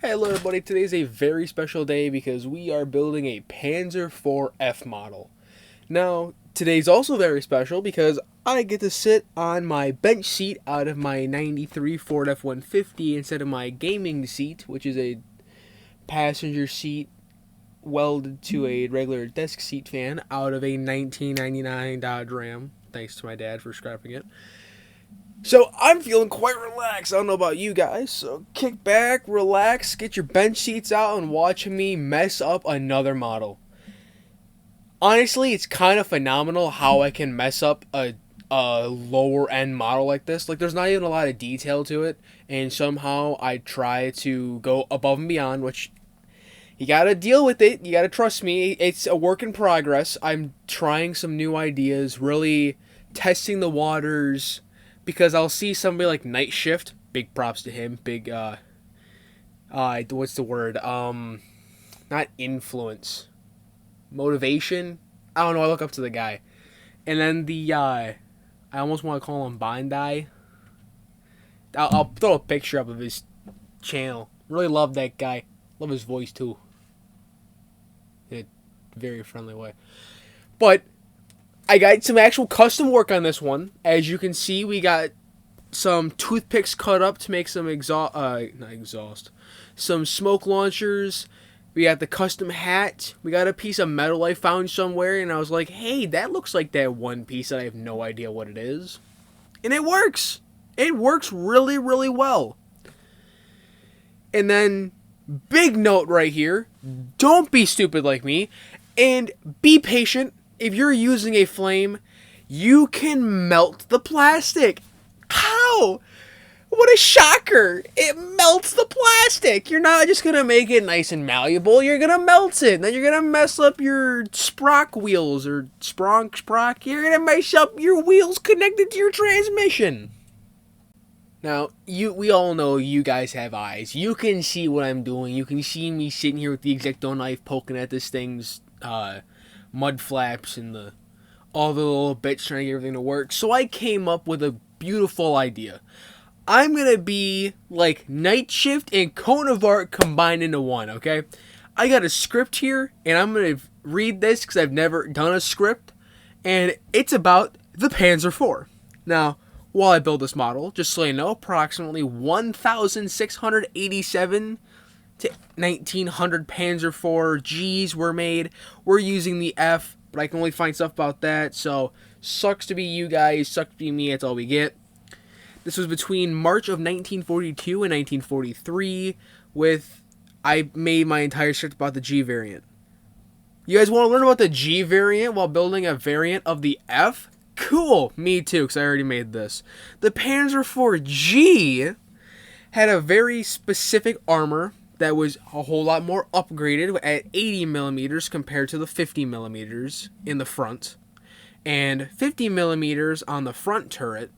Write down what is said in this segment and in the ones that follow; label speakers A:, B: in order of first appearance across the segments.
A: Hello everybody, today is a very special day because we are building a Panzer IV model. Now, today's also very special because I get to sit on my bench seat out of my 93 Ford F-150 instead of my gaming seat, which is a passenger seat welded to a regular desk seat fan out of a 1999 Dodge Ram. Thanks to my dad for scrapping it. So I'm feeling quite relaxed. I don't know about you guys. So kick back, relax, get your bench seats out, and watch me mess up another model. Honestly, it's kind of phenomenal how I can mess up a lower end model like this. Like, there's not even a lot of detail to it, and somehow I try to go above and beyond, which you gotta deal with it. You gotta trust me. It's a work in progress. I'm trying some new ideas, really testing the waters. Because I'll see somebody like Night Shift, big props to him, big what's the word? Not influence, motivation. I don't know. I look up to the guy, and then I almost want to call him Bandai. I'll throw a picture up of his channel. Really love that guy. Love his voice too, in a very friendly way. But I got some actual custom work on this one. As you can see, we got some toothpicks cut up to make some some smoke launchers. We got the custom hat. We got a piece of metal I found somewhere, and I was like, hey, that looks like that one piece that I have no idea what it is. And it works. It works really, really well. And then, big note right here, don't be stupid like me, and be patient. If you're using a flame, you can melt the plastic. How? What a shocker. It melts the plastic. You're not just going to make it nice and malleable. You're going to melt it. Then you're going to mess up your sprock wheels or sprock. You're going to mess up your wheels connected to your transmission. Now, we all know you guys have eyes. You can see what I'm doing. You can see me sitting here with the X-Acto knife poking at this thing's mud flaps and all the little bits trying to get everything to work. So I came up with a beautiful idea. I'm going to be like Night Shift and Cone of Art combined into one, okay? I got a script here, and I'm going to read this because I've never done a script, and it's about the Panzer IV. Now, while I build this model, just so you know, approximately 1,687 to 1,900 Panzer IV Gs were made. We're using the F, but I can only find stuff about that, so sucks to be you guys, sucks to be me, that's all we get. This was between March of 1942 and 1943, I made my entire script about the G variant. You guys want to learn about the G variant while building a variant of the F? Cool, me too, because I already made this. The Panzer IV G had a very specific armor that was a whole lot more upgraded at 80 millimeters compared to the 50 millimeters in the front, and 50 millimeters on the front turret.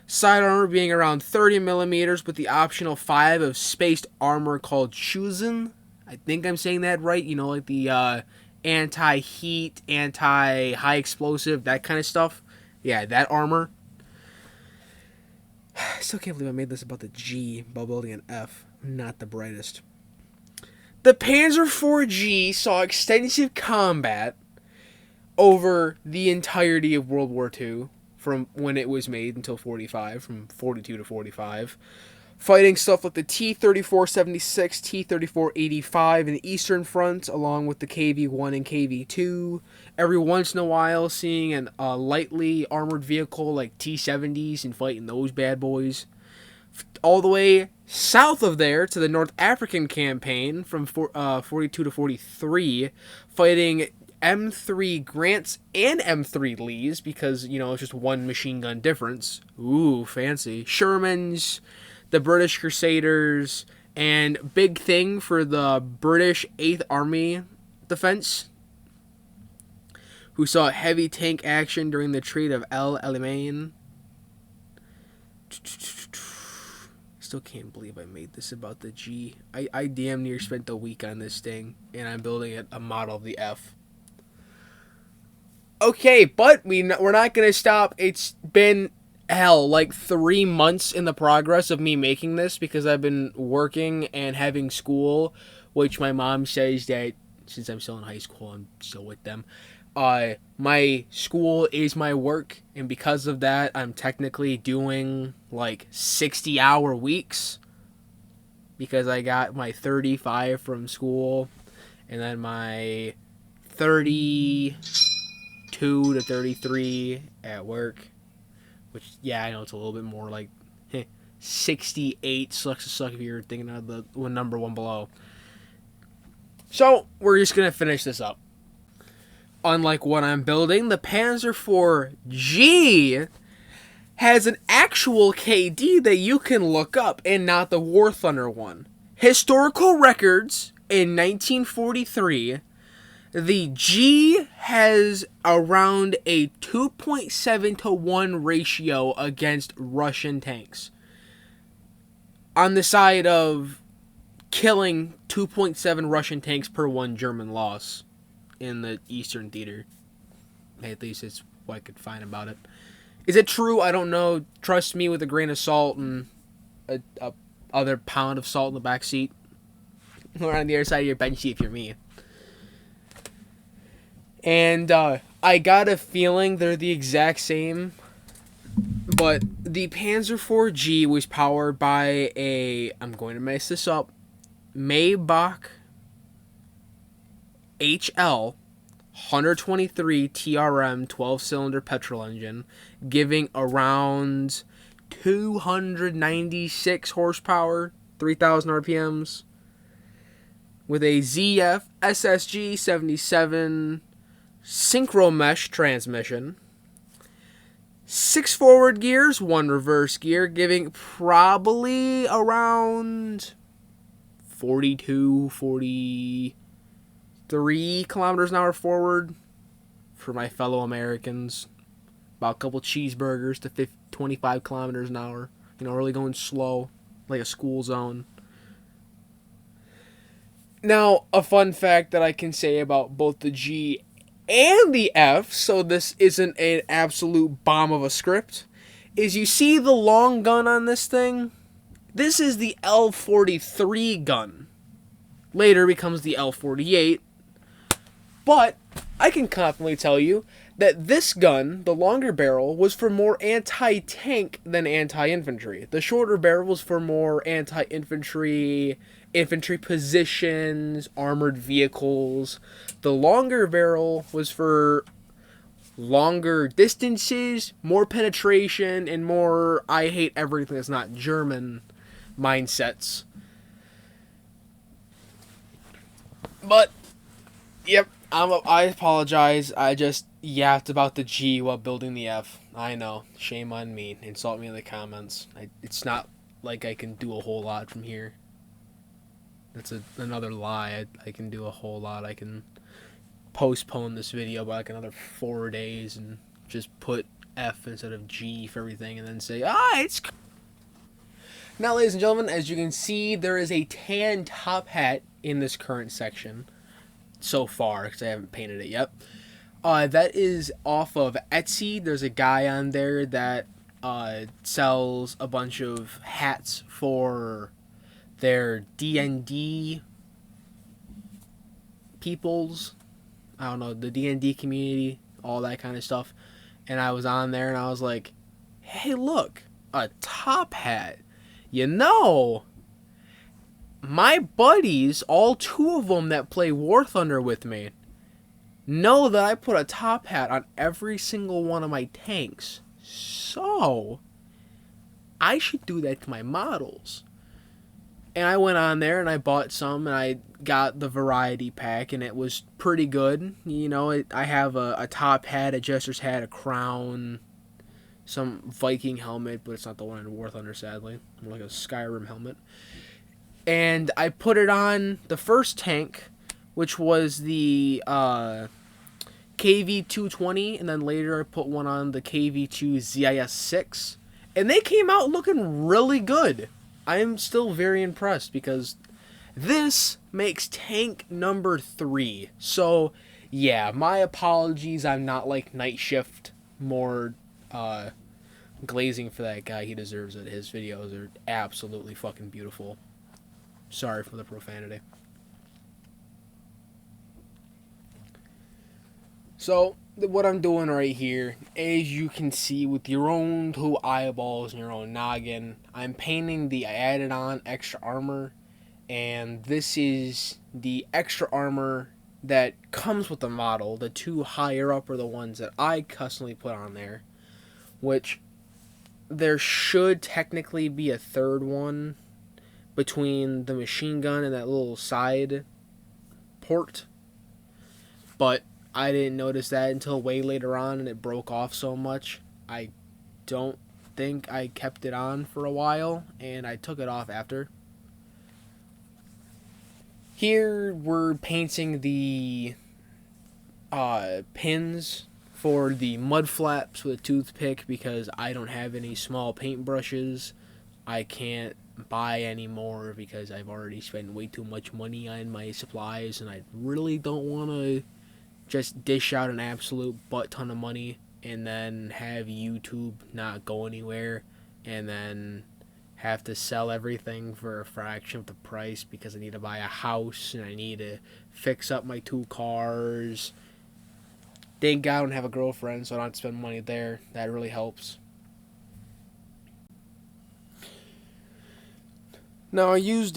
A: Side armor being around 30 millimeters with the optional 5 of spaced armor called Chusen. I think I'm saying that right. You know, like the anti-heat, anti-high explosive, that kind of stuff. Yeah, that armor. I still can't believe I made this about the G while building an F. I'm not the brightest. The Panzer IV G saw extensive combat over the entirety of World War II, from when it was made until 45, from 42 to 45, fighting stuff like the T-3476, T-3485 in the Eastern Front, along with the KV-1 and KV-2. Every once in a while, seeing a lightly armored vehicle like T-70s and fighting those bad boys. All the way south of there to the North African campaign from 42 to 43, fighting M3 Grants and M3 Lees, because, you know, it's just one machine gun difference. Ooh, fancy. Shermans, the British Crusaders, and big thing for the British 8th Army Defense, who saw heavy tank action during the Treaty of El Alamein. Still can't believe I made this about the G. I damn near spent a week on this thing, and I'm building a model of the F. Okay, but we're not going to stop. It's been hell, like 3 months in the progress of me making this, because I've been working and having school, which my mom says that since I'm still in high school, I'm still with them. My school is my work, and because of that, I'm technically doing like 60-hour weeks because I got my 35 from school and then my 32 to 33 at work. Which, yeah, I know it's a little bit more like 68 sucks to suck if you're thinking of the number one below. So, we're just going to finish this up. Unlike what I'm building, the Panzer IV-G has an actual KD that you can look up and not the War Thunder one. Historical records in 1943, the G has around a 2.7 to 1 ratio against Russian tanks. On the side of killing 2.7 Russian tanks per 1 German loss in the Eastern Theater. At least it's what I could find about it. Is it true? I don't know. Trust me with a grain of salt and a other pound of salt in the back seat. Or on the other side of your bench seat if you're me. And I got a feeling they're the exact same. But the Panzer IV-G was powered by a, I'm going to mess this up, Maybach HL 123 TRM 12-cylinder petrol engine, giving around 296 horsepower, 3,000 RPMs, with a ZF SSG 77 synchro mesh transmission, 6 forward gears, 1 reverse gear, giving probably around 42, 43 kilometers an hour forward for my fellow Americans. About a couple cheeseburgers to 25 kilometers an hour. You know, really going slow, like a school zone. Now, a fun fact that I can say about both the G and the F, so this isn't an absolute bomb of a script, is you see the long gun on this thing? This is the L-43 gun. Later becomes the L-48. But I can confidently tell you that this gun, the longer barrel, was for more anti-tank than anti-infantry. The shorter barrel was for more anti-infantry, infantry positions, armored vehicles. The longer barrel was for longer distances, more penetration, and more I hate everything that's not German mindsets. But, yep, I apologize. I just yapped about the G while building the F. I know. Shame on me. Insult me in the comments. It's not like I can do a whole lot from here. That's another lie. I can do a whole lot. I can postpone this video by like another 4 days and just put F instead of G for everything and then say, it's... Now, ladies and gentlemen, as you can see, there is a tan top hat in this current section so far, because I haven't painted it yet. That is off of Etsy. There's a guy on there that sells a bunch of hats for their D&D peoples. I don't know, the D&D community, all that kind of stuff. And I was on there and I was like, hey, look, a top hat. You know, my buddies, all 2 of them that play War Thunder with me, know that I put a top hat on every single one of my tanks. So, I should do that to my models. And I went on there and I bought some and I got the variety pack and it was pretty good. You know, I have a top hat, a jester's hat, a crown, some Viking helmet, but it's not the one in War Thunder, sadly. More like a Skyrim helmet. And I put it on the first tank, which was the KV-220, and then later I put one on the KV-2 ZIS-6. And they came out looking really good. I'm still very impressed because this makes tank number 3. So, yeah, my apologies. I'm not like Night Shift, more glazing for that guy. He deserves it. His videos are absolutely fucking beautiful. Sorry for the profanity. So, what I'm doing right here, as you can see with your own two eyeballs and your own noggin, I'm painting the added on extra armor, and this is the extra armor that comes with the model. The two higher up are the ones that I customly put on there, which there should technically be a third one between the machine gun and that little side port, but I didn't notice that until way later on, and it broke off so much. I don't think I kept it on for a while, and I took it off after. Here we're painting the pins for the mud flaps with a toothpick because I don't have any small paint brushes. I can't buy any more because I've already spent way too much money on my supplies, and I really don't want to just dish out an absolute butt ton of money and then have YouTube not go anywhere and then have to sell everything for a fraction of the price because I need to buy a house and I need to fix up my 2 cars. Thank God I don't have a girlfriend, so I don't have to spend money there. That really helps. Now I used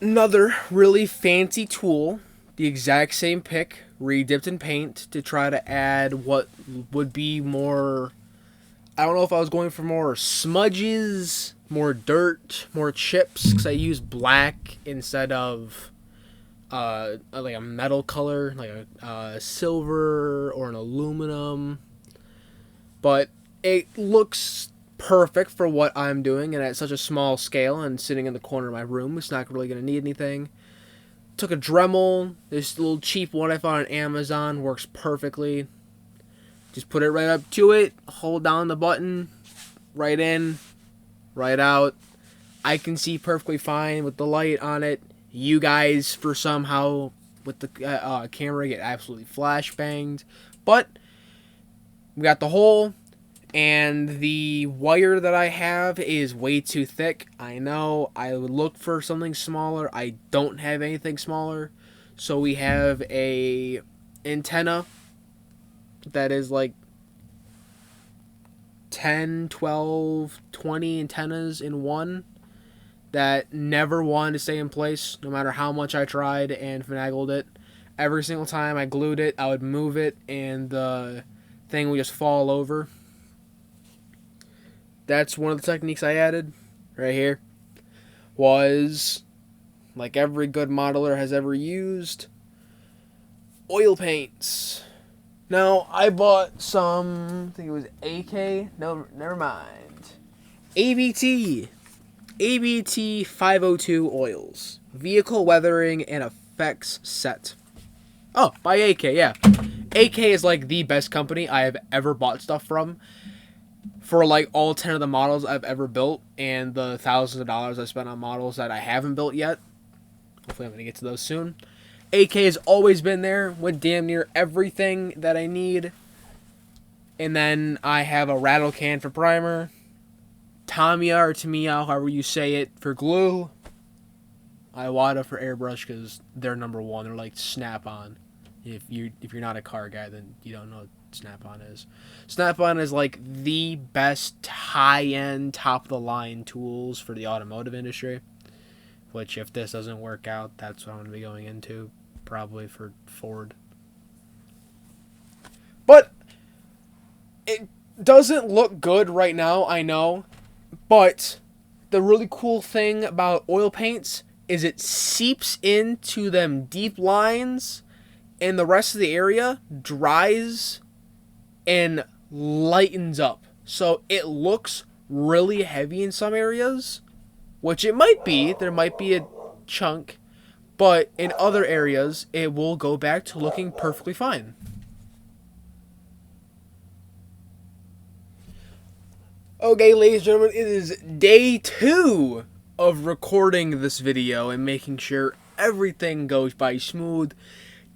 A: another really fancy tool, the exact same pick, re-dipped in paint, to try to add what would be more, I don't know if I was going for more smudges, more dirt, more chips, because I used black instead of like a metal color, like a silver or an aluminum. But it looks perfect for what I'm doing, and at such a small scale and sitting in the corner of my room, it's not really going to need anything. Took a Dremel, this little cheap one I found on Amazon, works perfectly. Just put it right up to it, hold down the button, right in, right out. I can see perfectly fine with the light on it. You guys, for somehow, with the camera, get absolutely flashbanged. But, we got the hole, and the wire that I have is way too thick. I know, I would look for something smaller. I don't have anything smaller. So we have a antenna that is like 10, 12, 20 antennas in one that never wanted to stay in place, no matter how much I tried and finagled it. Every single time I glued it, I would move it, and the thing would just fall over. That's one of the techniques I added right here. Was, like every good modeler has ever used, oil paints. Now, I bought some, I think it was AK, no, never mind. ABT 502 oils. Vehicle weathering and effects set. Oh, by AK, yeah. AK is like the best company I have ever bought stuff from. For like all 10 of the models I've ever built and the thousands of dollars I spent on models that I haven't built yet. Hopefully I'm going to get to those soon. AK has always been there with damn near everything that I need. And then I have a rattle can for primer. Tamiya or Tamiya, however you say it, for glue. Iwata for airbrush because they're number one. They're like Snap-on. If you're not a car guy, then you don't know what Snap-on is. Snap-on is like the best high-end, top-of-the-line tools for the automotive industry. Which, if this doesn't work out, that's what I'm going to be going into. Probably for Ford. But it doesn't look good right now, I know. But the really cool thing about oil paints is it seeps into them deep lines, and the rest of the area dries and lightens up. So it looks really heavy in some areas, which it might be. There might be a chunk, but in other areas, it will go back to looking perfectly fine. Okay, ladies and gentlemen, it is day 2 of recording this video and making sure everything goes by smooth.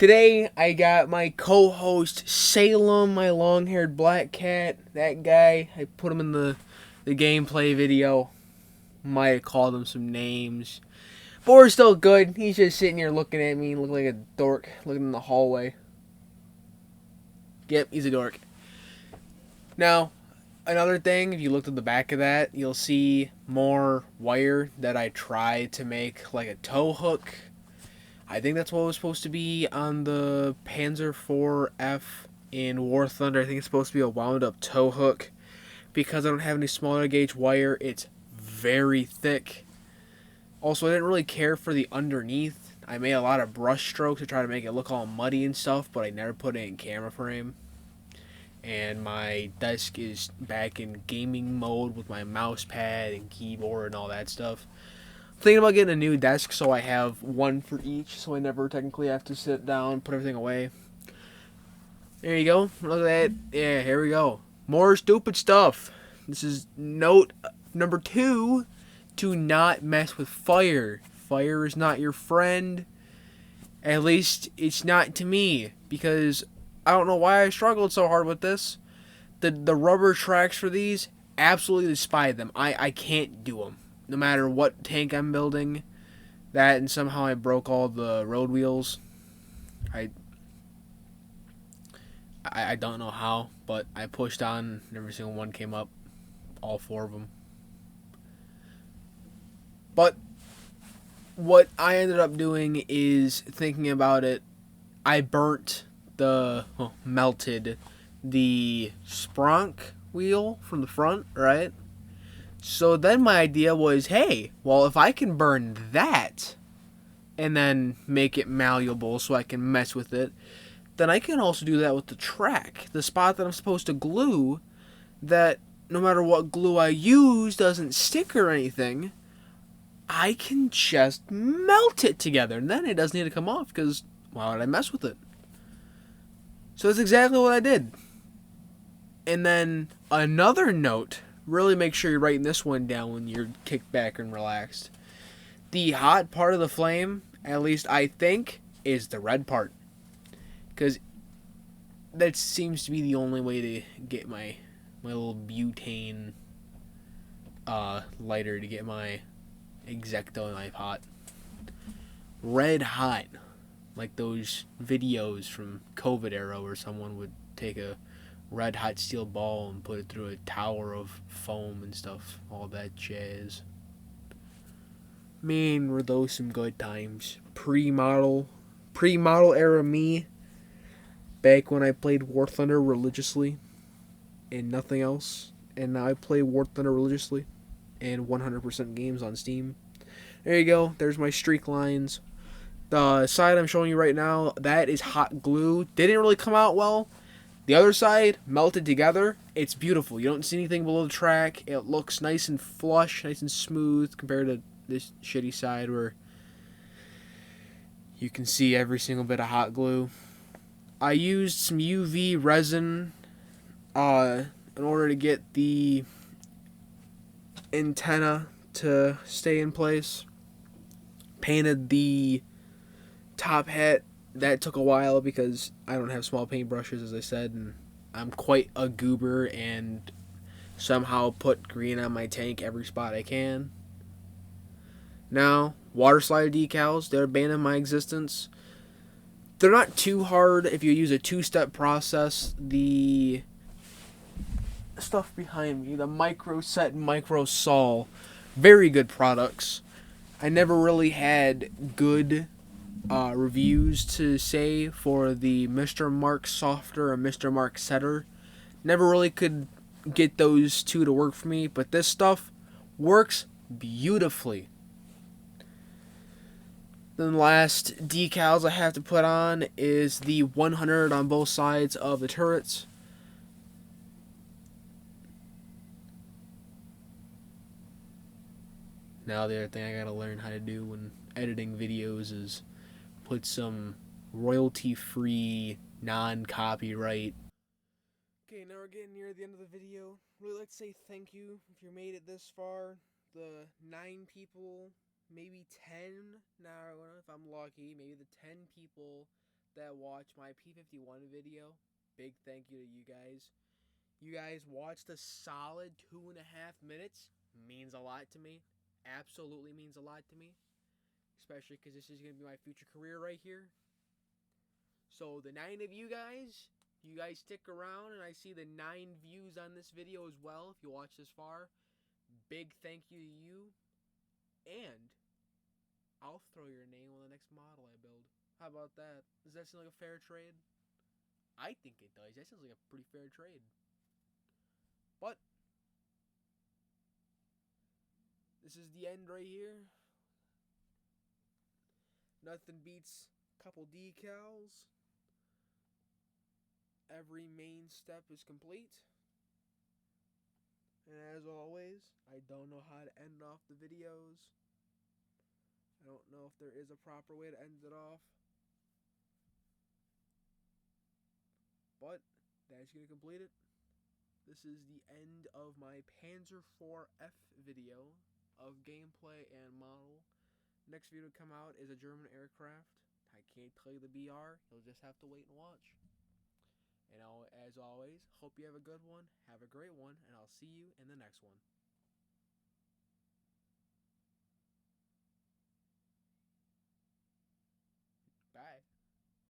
A: Today I got my co-host Salem, my long-haired black cat. That guy, I put him in the gameplay video. Might have called him some names. But we're still good. He's just sitting here looking at me, looking like a dork, looking in the hallway. Yep, he's a dork. Now, another thing, if you looked at the back of that, you'll see more wire that I tried to make like a tow hook. I think that's what it was supposed to be on the Panzer IV F in War Thunder. I think it's supposed to be a wound up tow hook. Because I don't have any smaller gauge wire, it's very thick. Also, I didn't really care for the underneath. I made a lot of brush strokes to try to make it look all muddy and stuff, but I never put it in camera frame. And my desk is back in gaming mode with my mouse pad and keyboard and all that stuff. I'm thinking about getting a new desk so I have one for each, so I never technically have to sit down, put everything away. There you go. Look at that. Yeah, here we go. More stupid stuff. This is note number 2. Do not mess with fire. Fire is not your friend. At least it's not to me. Because I don't know why I struggled so hard with this. The rubber tracks for these, absolutely despise them. I can't do them. No matter what tank I'm building. That and somehow I broke all the road wheels. I don't know how, but I pushed on and every single one came up. All 4 of them. But what I ended up doing is thinking about it. I melted the spronk wheel from the front, right? So then my idea was, hey, well, if I can burn that and then make it malleable so I can mess with it, then I can also do that with the track. The spot that I'm supposed to glue, that no matter what glue I use doesn't stick or anything, I can just melt it together. And then it doesn't need to come off because why would I mess with it? So that's exactly what I did. And then another note, really make sure you're writing this one down when you're kicked back and relaxed. The hot part of the flame, at least I think, is the red part. Because that seems to be the only way to get my little butane lighter to get my Exacto knife hot. Red hot. Like those videos from COVID era where someone would take a red hot steel ball and put it through a tower of foam and stuff. All that jazz. Man, were those some good times. Pre-model era me. Back when I played War Thunder religiously and nothing else. And now I play War Thunder religiously and 100% games on Steam. There you go. There's my streak lines. The side I'm showing you right now, that is hot glue. Didn't really come out well. The other side, melted together. It's beautiful. You don't see anything below the track. It looks nice and flush, nice and smooth compared to this shitty side where you can see every single bit of hot glue. I used some UV resin in order to get the antenna to stay in place. Painted the top hat. That took a while because I don't have small paintbrushes, as I said, and I'm quite a goober and somehow put green on my tank every spot I can. Now, water slide decals, they're abandoning my existence. They're not too hard if you use a 2-step process. The stuff behind me, the Micro Set and Micro Sol, very good products. I never really had good reviews to say for the Mr. Mark Softer and Mr. Mark Setter. Never really could get those two to work for me, but this stuff works beautifully. Then the last decals I have to put on is the 100 on both sides of the turrets. Now the other thing I gotta learn how to do when editing videos is put some royalty-free, non-copyright. Okay, now we're getting near the end of the video. Really like to say thank you if you made it this far. The 9 people, maybe 10, now if I'm lucky, maybe the 10 people that watch my P-51 video. Big thank you to you guys. You guys watched a solid 2.5 minutes. Means a lot to me. Absolutely means a lot to me. Especially because this is going to be my future career right here. So the 9 of you guys stick around, and I see the 9 views on this video as well if you watch this far. Big thank you to you. And I'll throw your name on the next model I build. How about that? Does that seem like a fair trade? I think it does. That sounds like a pretty fair trade. But this is the end right here. Nothing beats a couple decals. Every main step is complete. And as always, I don't know how to end off the videos. I don't know if there is a proper way to end it off. But that's going to complete it. This is the end of my Panzer IV-F video of gameplay and model. Next video to come out is a German aircraft. I can't tell you the BR. You'll just have to wait and watch. And as always, hope you have a good one, have a great one, and I'll see you in the next one.